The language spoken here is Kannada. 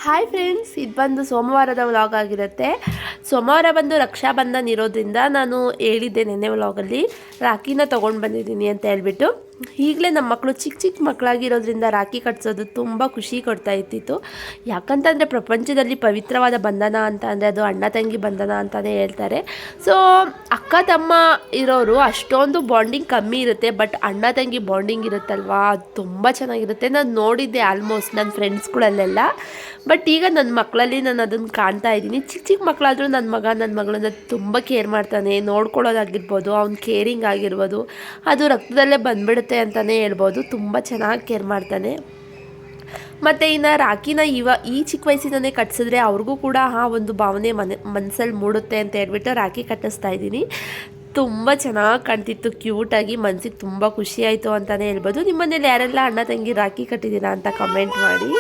ಹಾಯ್ ಫ್ರೆಂಡ್ಸ್, ಇದು ಬಂದು ಸೋಮವಾರದ ವ್ಲಾಗ್ ಆಗಿರುತ್ತೆ. ಸೋಮವಾರ ಬಂದು ರಕ್ಷಾಬಂಧನ ಇರೋದ್ರಿಂದ ನಾನು ಹೇಳಿದ್ದೆ ನೆನ್ನೆ ವ್ಲಾಗಲ್ಲಿ ರಾಖಿನ ತೊಗೊಂಡು ಬಂದಿದ್ದೀನಿ ಅಂತ ಹೇಳ್ಬಿಟ್ಟು. ಈಗಲೇ ನಮ್ಮ ಮಕ್ಕಳು ಚಿಕ್ಕ ಚಿಕ್ಕ ಮಕ್ಕಳಾಗಿರೋದ್ರಿಂದ ರಾಖಿ ಕಟ್ಸೋದು ತುಂಬ ಖುಷಿ ಕೊಡ್ತಾ ಇತ್ತಿತ್ತು. ಯಾಕಂತಂದರೆ ಪ್ರಪಂಚದಲ್ಲಿ ಪವಿತ್ರವಾದ ಬಂಧನ ಅಂತ ಅಂದರೆ ಅದು ಅಣ್ಣ ತಂಗಿ ಬಂಧನ ಅಂತಲೇ ಹೇಳ್ತಾರೆ. ಸೊ ಅಕ್ಕ ತಮ್ಮ ಇರೋರು ಅಷ್ಟೊಂದು ಬಾಂಡಿಂಗ್ ಕಮ್ಮಿ ಇರುತ್ತೆ, ಬಟ್ ಅಣ್ಣ ತಂಗಿ ಬಾಂಡಿಂಗ್ ಇರುತ್ತಲ್ವಾ, ಅದು ತುಂಬ ಚೆನ್ನಾಗಿರುತ್ತೆ. ನಾನು ನೋಡಿದ್ದೆ ಆಲ್ಮೋಸ್ಟ್ ನನ್ನ ಫ್ರೆಂಡ್ಸ್ಗಳಲ್ಲೆಲ್ಲ. ಬಟ್ ಈಗ ನನ್ನ ಮಕ್ಕಳಲ್ಲಿ ನಾನು ಅದನ್ನು ಕಾಣ್ತಾ ಇದ್ದೀನಿ. ಚಿಕ್ಕ ಚಿಕ್ಕ ಮಕ್ಕಳಾದರೂ ನನ್ನ ಮಗಳನ್ನ ತುಂಬ ಕೇರ್ ಮಾಡ್ತಾನೆ. ನೋಡ್ಕೊಳ್ಳೋದಾಗಿರ್ಬೋದು, ಅವ್ನ ಕೇರಿಂಗ್ ಆಗಿರ್ಬೋದು, ಅದು ರಕ್ತದಲ್ಲೇ ಬಂದುಬಿಡುತ್ತೆ ಅಂತಲೇ ಹೇಳ್ಬೋದು. ತುಂಬ ಚೆನ್ನಾಗಿ ಕೇರ್ ಮಾಡ್ತಾನೆ. ಮತ್ತು ಇನ್ನು ರಾಖಿನ ಈ ಚಿಕ್ಕ ವಯಸ್ಸಿನೇ ಕಟ್ಸಿದ್ರೆ ಅವ್ರಿಗೂ ಕೂಡ ಆ ಒಂದು ಭಾವನೆ ಮನಸ್ಸಲ್ಲಿ ಮೂಡುತ್ತೆ ಅಂತ ಹೇಳ್ಬಿಟ್ಟು ರಾಖಿ ಕಟ್ಟಿಸ್ತಾ ಇದ್ದೀನಿ. ತುಂಬ ಚೆನ್ನಾಗಿ ಕಾಣ್ತಿತ್ತು, ಕ್ಯೂಟಾಗಿ, ಮನಸ್ಸಿಗೆ ತುಂಬ ಖುಷಿ ಆಯಿತು ಅಂತಲೇ ಹೇಳ್ಬೋದು. ನಿಮ್ಮನೇಲಿ ಯಾರೆಲ್ಲ ಅಣ್ಣ ತಂಗಿ ರಾಖಿ ಕಟ್ಟಿದ್ದೀರಾ ಅಂತ ಕಮೆಂಟ್ ಮಾಡಿ.